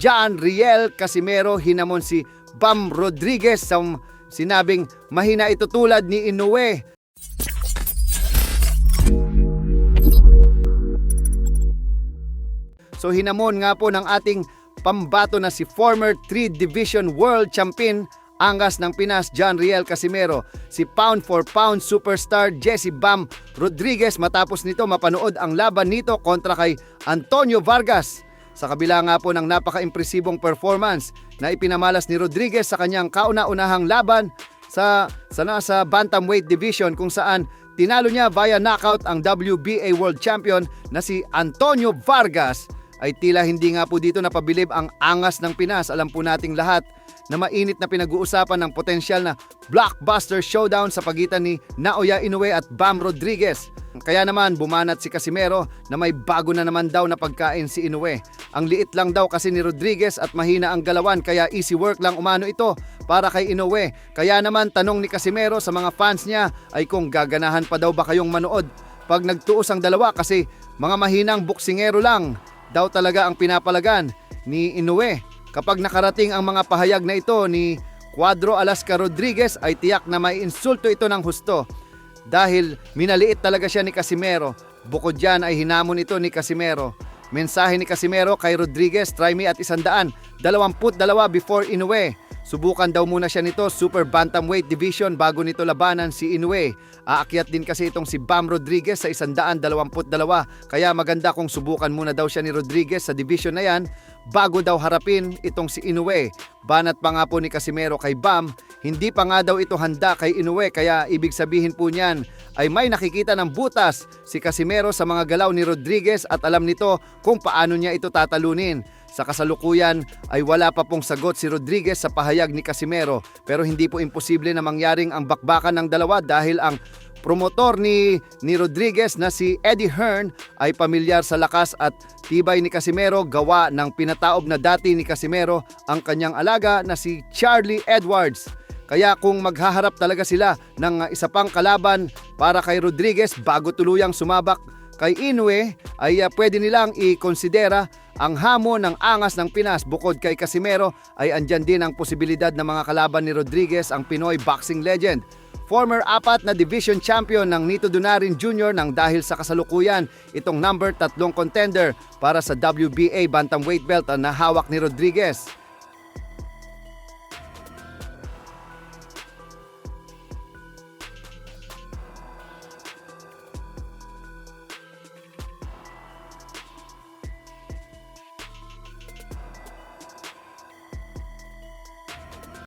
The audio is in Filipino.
John Riel Casimero hinamon si Bam Rodriguez sa sinabing mahina ito tulad ni Inoue. So hinamon nga po ng ating pambato na si former 3 Division World Champion Angas ng Pinas John Riel Casimero, si pound for pound superstar Jesse Bam Rodriguez matapos nito mapanood ang laban nito kontra kay Antonio Vargas. Sa kabila nga po ng napaka-impresibong performance na ipinamalas ni Rodriguez sa kanyang kauna-unahang laban sa bantamweight division kung saan tinalo niya via knockout ang WBA World Champion na si Antonio Vargas, ay tila hindi nga po dito napabilib ang Angas ng Pinas. Alam po nating lahat na mainit na pinag-uusapan ng potensyal na blockbuster showdown sa pagitan ni Naoya Inoue at Bam Rodriguez. Kaya naman bumanat si Casimero na may bago na naman daw na pagkain si Inoue. Ang liit lang daw kasi ni Rodriguez at mahina ang galawan kaya easy work lang umano ito para kay Inoue. Kaya naman tanong ni Casimero sa mga fans niya ay kung gaganahan pa daw ba kayong manood pag nagtuos ang dalawa kasi mga mahinang boksingero lang daw talaga ang pinapalagan ni Inoue. Kapag nakarating ang mga pahayag na ito ni Cuadro Alasca Rodriguez ay tiyak na may insulto ito ng husto dahil minaliit talaga siya ni Casimero. Bukod dyan ay hinamon ito ni Casimero. Mensahe ni Casimero kay Rodriguez, try me at 122 before Inoue. Subukan daw muna siya nito super bantamweight division bago nito labanan si Inoue. Aakyat din kasi itong si Bam Rodriguez sa 122 kaya maganda kung subukan muna daw siya ni Rodriguez sa division na yan bago daw harapin itong si Inoue. Banat pa nga po ni Casimero kay Bam, hindi pa nga daw ito handa kay Inoue kaya ibig sabihin po niyan ay may nakikita ng butas si Casimero sa mga galaw ni Rodriguez at alam nito kung paano niya ito tatalunin. Sa kasalukuyan ay wala pa pong sagot si Rodriguez sa pahayag ni Casimero pero hindi po imposible na mangyaring ang bakbakan ng dalawa dahil ang promotor ni Rodriguez na si Eddie Hearn ay pamilyar sa lakas at tibay ni Casimero gawa ng pinataob na dati ni Casimero ang kanyang alaga na si Charlie Edwards. Kaya kung maghaharap talaga sila ng isa pang kalaban para kay Rodriguez bago tuluyang sumabak kay Inoue ay pwede nilang i-konsidera ang hamon ng Angas ng Pinas. Bukod kay Casimero ay andyan din ang posibilidad na mga kalaban ni Rodriguez ang Pinoy boxing legend. Former 4 na division champion ng Nito Dunarin Jr. nang dahil sa kasalukuyan itong number 3 contender para sa WBA bantamweight belt na hawak ni Rodriguez.